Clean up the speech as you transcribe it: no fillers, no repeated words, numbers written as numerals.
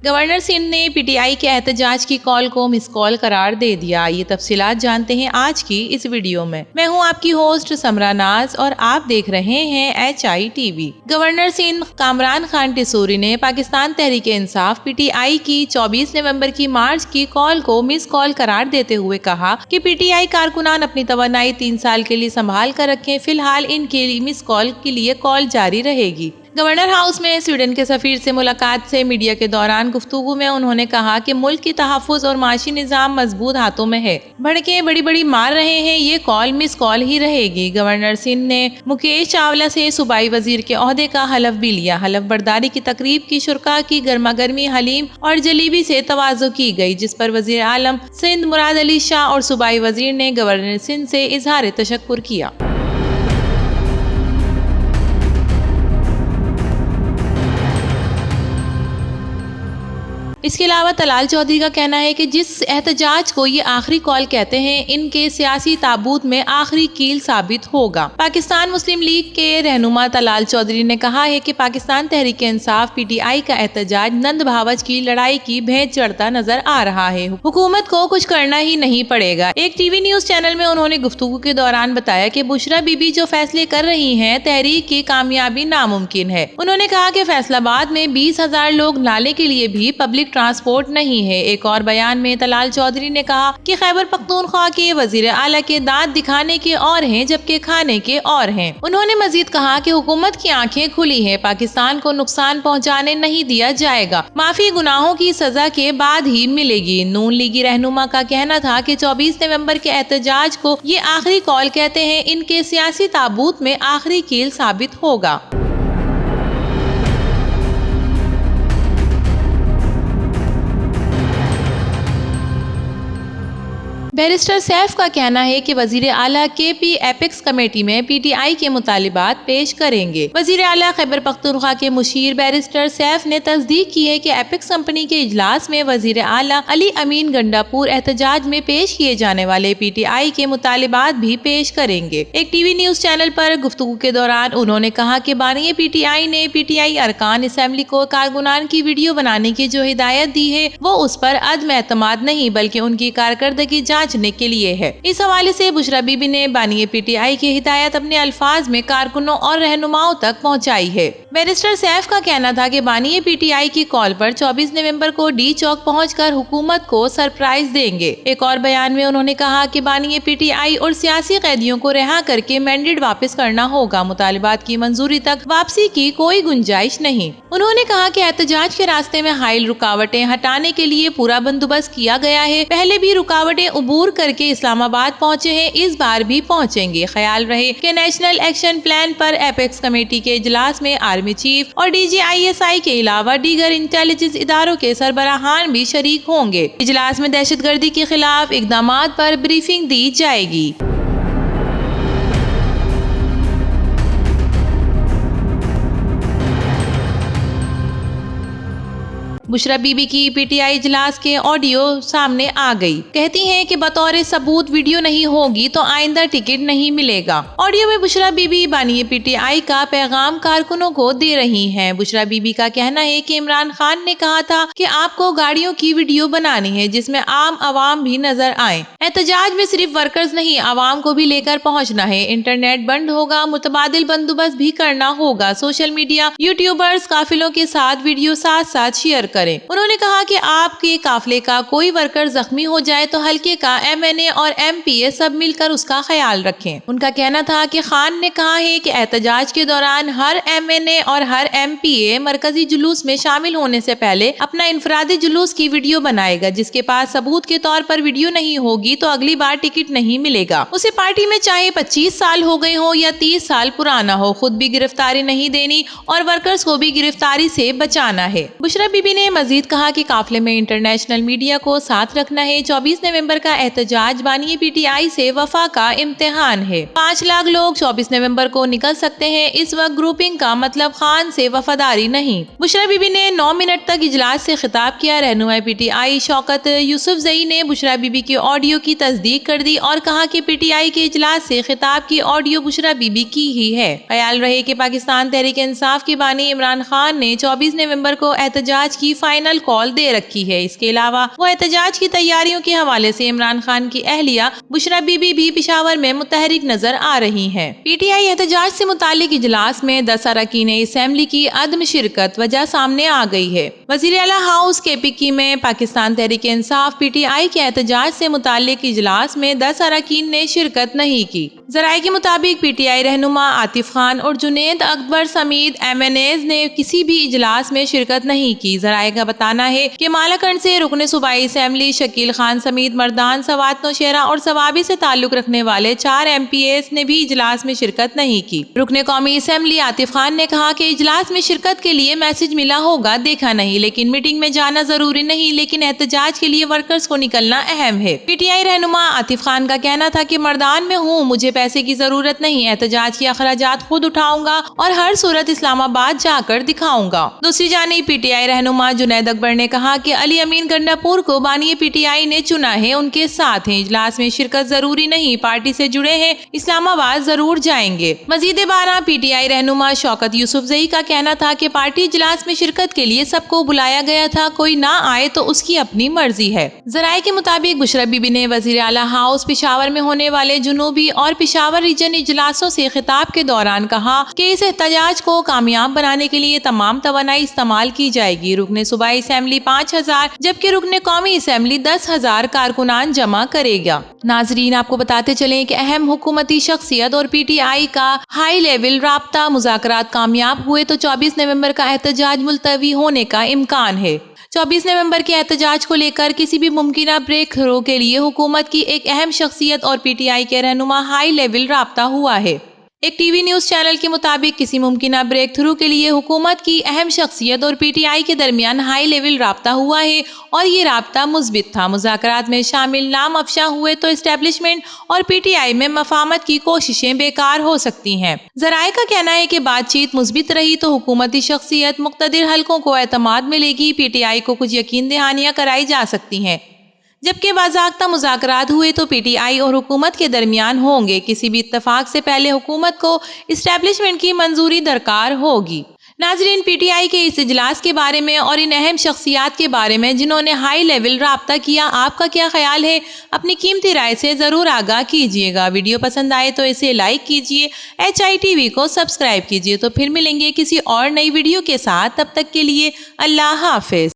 Governor Sindh ने PTI के एहतजाज की कॉल को मिस कॉल करार दे दिया। ये तफसीलात जानते हैं आज की इस वीडियो में। मैं हूं आपकी होस्ट समरा नाज और आप देख रहे हैं HITV। गवर्नर सिंध कामरान खान टिसूरी ने पाकिस्तान तहरीक इंसाफ पीटीआई की 24 नवंबर की मार्च की कॉल को मिस कॉल करार देते हुए कहा कि पीटीआई कारकुनान अपनी तवन्नाई 3 साल के लिए संभाल कर रखें। फिलहाल इनके लिए मिस कॉल के लिए कॉल जारी रहेगी। गवर्नर हाउस में स्वीडन के सफीर से मुलाकात से मीडिया के दौरान गुफ्तगू में उन्होंने कहा कि मुल्क की तहफ़्फ़ुज़ और माशी निज़ाम मजबूत हाथों में है। भड़कें बड़ी बड़ी मार रहे हैं, ये कॉल मिस कॉल ही रहेगी। गवर्नर सिंध ने मुकेश चावला से सूबाई वजीर के ओहदे का हलफ भी लिया। हलफ बर्दारी की तकरीब की शुरका की गर्मा गर्मी हलीम और जलीबी से तवाज़ो की गई, जिस पर वजीर आलम सिंध मुराद अली शाह और सूबाई वजीर ने गवर्नर सिंध से इजहार तशक्कुर किया। इसके अलावा तलाल चौधरी का कहना है कि जिस एहतजाज को ये आखिरी कॉल कहते हैं, इनके सियासी ताबूत में आखिरी कील साबित होगा। पाकिस्तान मुस्लिम लीग के रहनुमा तलाल चौधरी ने कहा है कि पाकिस्तान तहरीक इंसाफ पीटीआई का एहतजाज नंद भावच की लड़ाई की भेंट चढ़ता नजर आ रहा है। हुकूमत को कुछ करना ही नहीं पड़ेगा। एक टीवी न्यूज चैनल में उन्होंने गुफ्तगू के दौरान बताया कि बुशरा बीबी जो फैसले कर रही है, तहरीक की कामयाबी नामुमकिन है। उन्होंने कहा कि फैसलाबाद में 20,000 लोग नाले के लिए भी पब्लिक ट्रांसपोर्ट नहीं है। एक और बयान में तलाल चौधरी ने कहा कि खैबर पख्तूनख्वा के वजीर आला के दांत दिखाने के और हैं, जबकि खाने के और हैं। उन्होंने मजीद कहा कि हुकूमत की आंखें खुली हैं, पाकिस्तान को नुकसान पहुंचाने नहीं दिया जाएगा। माफी गुनाहों की सजा के बाद ही मिलेगी। नून लीगी रहनुमा का कहना था कि 24 नवंबर के एहतजाज को ये आखिरी कॉल कहते हैं, इनके सियासी ताबूत में आखिरी कील साबित होगा। बैरिस्टर सैफ का कहना है कि वजीर आला KP एपेक्स कमेटी में पीटीआई के मुतालिबात पेश करेंगे। वजीर आला खैबर पख्तूनख्वा के मुशीर बैरिस्टर सैफ ने तस्दीक की है कि एपेक्स कंपनी के इजलास में वजीर आला अली अमीन गंडापुर एहतजाज में पेश किए जाने वाले पीटीआई के मुतालिबात भी पेश करेंगे। एक टीवी न्यूज चैनल पर गुफ्तगू के दौरान उन्होंने कहा कि बानी पीटीआई ने पीटीआई अरकान असम्बली को कारकुनान की वीडियो बनाने की जो हिदायत दी है, वो उस पर अदम एतमाद नहीं बल्कि उनकी कारकर्दगी जांचने के लिए है। इस हवाले से बुशरा बीबी ने बानी पीटीआई की हिदायत अपने अल्फाज में कारकुनों और रहनुमाओं तक पहुंचाई है। बैरिस्टर सैफ का कहना था कि बानी पीटीआई की कॉल पर 24 नवंबर को डी चौक पहुंचकर हुकूमत को सरप्राइज देंगे। एक और बयान में उन्होंने कहा कि बानी पीटीआई और सियासी कैदियों को रिहा करके मैंडेट वापस करना होगा। मुतालिबात की मंजूरी तक वापसी की कोई गुंजाइश नहीं। उन्होंने कहा कि एहतजाज के रास्ते में हाइल रुकावटें हटाने के लिए पूरा बंदोबस्त किया गया है। पहले भी रुकावटें उबूर करके इस्लामाबाद पहुंचे हैं, इस बार भी पहुंचेंगे। ख्याल रहे कि नेशनल एक्शन प्लान पर एपेक्स कमेटी के इजलास में आर्मी चीफ और DGISI के अलावा दीगर इंटेलिजेंस इदारों के सरबराहान भी शरीक होंगे। इजलास में दहशतगर्दी के खिलाफ इकदामात पर ब्रीफिंग दी जाएगी। बुशरा बीबी की पीटीआई इजलास के ऑडियो सामने आ गई। कहती हैं कि बतौर सबूत वीडियो नहीं होगी तो आइंदा टिकट नहीं मिलेगा। ऑडियो में बुशरा बीबी बानी पीटीआई का पैगाम कारकुनों को दे रही हैं। बुशरा बीबी का कहना है कि इमरान खान ने कहा था कि आपको गाड़ियों की वीडियो बनानी है जिसमें आम आवाम भी नजर आए। एहतजाज में सिर्फ वर्कर्स नहीं, आवाम को भी लेकर पहुँचना है। इंटरनेट बंद होगा, मुतबादिल बंदोबस्त भी करना होगा। सोशल मीडिया यूट्यूबर्स काफिलों के साथ वीडियो साथ साथ शेयर करें। उन्होंने कहा कि आपके काफिले का कोई वर्कर जख्मी हो जाए तो हल्के का MNA और MPA सब मिलकर उसका ख्याल रखें। उनका कहना था कि खान ने कहा है कि एहतजाज के दौरान हर MNA और हर MPA मरकजी जुलूस में शामिल होने से पहले अपना इनफरादी जुलूस की वीडियो बनाएगा। जिसके पास सबूत के तौर पर वीडियो नहीं होगी तो अगली बार टिकट नहीं मिलेगा। उसे पार्टी में चाहे 25 साल हो गए हो या 30 साल पुराना हो, खुद भी गिरफ्तारी नहीं देनी और वर्कर्स को भी गिरफ्तारी से बचाना है। बुशरा बीबी ने मजीद कहा कि काफिले में इंटरनेशनल मीडिया को साथ रखना है। 24 नवंबर का एहतजाज बानी पीटीआई से वफा का इम्तिहान है। 5 लाख लोग 24 नवंबर को निकल सकते हैं। इस वक्त ग्रुपिंग का मतलब खान से वफादारी नहीं। बुशरा बीबी ने 9 मिनट तक इजलास से खिताब किया। रहनुमा पीटीआई शौकत यूसुफजई ने बुशरा बीबी की ऑडियो की तस्दीक कर दी और कहा कि पीटीआई के इजलास से खिताब की ऑडियो बुशरा बीबी की ही है। ख्याल रहे कि पाकिस्तान तहरीक इंसाफ की बानी इमरान खान ने 24 नवंबर को एहतजाज की फाइनल कॉल दे रखी है। इसके अलावा वो एहतजाज की तैयारियों के हवाले से इमरान खान की अहलिया बुशरा बीबी भी पेशावर में मुतहरिक नजर आ रही हैं। पीटीआई एहतजाज से मुतालिक इजलास में 10 अरकान असेंबली की अदम शिरकत वजह सामने आ गई है। वज़ीर आला हाउस KPK में पाकिस्तान तहरीक इंसाफ PTI के एहतजाज से मुतालिक इजलास में 10 अरकान ने शिरकत नहीं की। जराये के मुताबिक PTI रहनुमा आतिफ खान और जुनैद अकबर समेत MNAs ने किसी भी इजलास में शिरकत नहीं की। जराये का बताना है कि मालाकंड से रुकने सूबाई असेंबली शकील खान समेत मर्दान, सवात नौशहरा और सवाबी से ताल्लुक रखने वाले 4 MPs ने भी इजलास में शिरकत नहीं की। रुकने कौमी असेंबली आतिफ खान ने कहा कि इजलास में शिरकत के लिए मैसेज मिला होगा, देखा नहीं, लेकिन मीटिंग में जाना जरूरी नहीं, लेकिन एहतजाज के लिए वर्कर्स को निकलना अहम है। PTI रहनुमा आतिफ खान का कहना था कि मर्दान में हूँ, मुझे पैसे की जरूरत नहीं, एहतजाज के अखराजात खुद उठाऊंगा और हर सूरत इस्लामाबाद जाकर दिखाऊंगा। दूसरी जानिब PTI रहनुमा जुनैद अकबर ने कहा कि अली अमीन गंडापुर को बानी PTI ने चुना है, उनके साथ हैं, इजलास में शिरकत जरूरी नहीं, पार्टी से जुड़े हैं, इस्लामाबाद जरूर जाएंगे। मजीद बारह PTI रहनुमा शौकत यूसुफजई का कहना था कि पार्टी इजलास में शिरकत के लिए सबको बुलाया गया था, कोई ना आए तो उसकी अपनी मर्जी है। जराये के मुताबिक बुशरा बीबी ने वजीर आला हाउस पेशावर में होने वाले जुनूबी और पेशावर रीजन इजलासों से खिताब के दौरान कहा कि इस एहतजाज को कामयाब बनाने के लिए तमाम तवानाई इस्तेमाल की जाएगी। रुकने सूबाई असेंबली 5000 जबकि रुकने कौमी असेंबली 10,000 कारकुनान जमा करेगा। नाजरीन, आपको बताते चलें कि अहम हुकूमती शख्सियत और PTI का हाई लेवल राब्ता मुज़ाकरात कामयाब हुए तो 24 नवंबर का एहतजाज मुलतवी होने का इम्कान है। 24 नवंबर के एहतजाज को लेकर किसी भी मुमकिन ब्रेक थ्रू के लिए हुकूमत की एक अहम शख्सियत और PTI के रहनुमा हाई लेवल राब्ता हुआ है। एक टीवी न्यूज चैनल के मुताबिक किसी मुमकिन ब्रेक थ्रू के लिए हुकूमत की अहम शख्सियत और PTI के दरमियान हाई लेवल राब्ता हुआ है और ये राब्ता मुस्बित था। मुज़ाकरात में शामिल नाम अफशा हुए तो एस्टेब्लिशमेंट और PTI में मफाहमत की कोशिशें बेकार हो सकती हैं। जराये का कहना है कि बातचीत मुस्बित रही तो हुकूमती शख्सियत मुख्तदिर हलकों को एतमाद मिलेगी, PTI को कुछ यकीन दहानियां कराई जा सकती हैं, जबकि बाज़ाब्ता मुज़ाकरात हुए तो PTI और हुकूमत के दरमियान होंगे। किसी भी इत्तफाक से पहले हुकूमत को इस्टेब्लिशमेंट की मंजूरी दरकार होगी। नाजरीन, PTI के इस इजलास के बारे में और इन अहम शख्सियात के बारे में जिन्होंने हाई लेवल राब्ता किया, आपका क्या ख्याल है? अपनी कीमती राय से ज़रूर आगाह कीजिएगा। वीडियो पसंद आए तो इसे लाइक कीजिए, HITV को सब्सक्राइब कीजिए। तो फिर मिलेंगे किसी और नई वीडियो के साथ, तब तक के लिए अल्लाह हाफिज।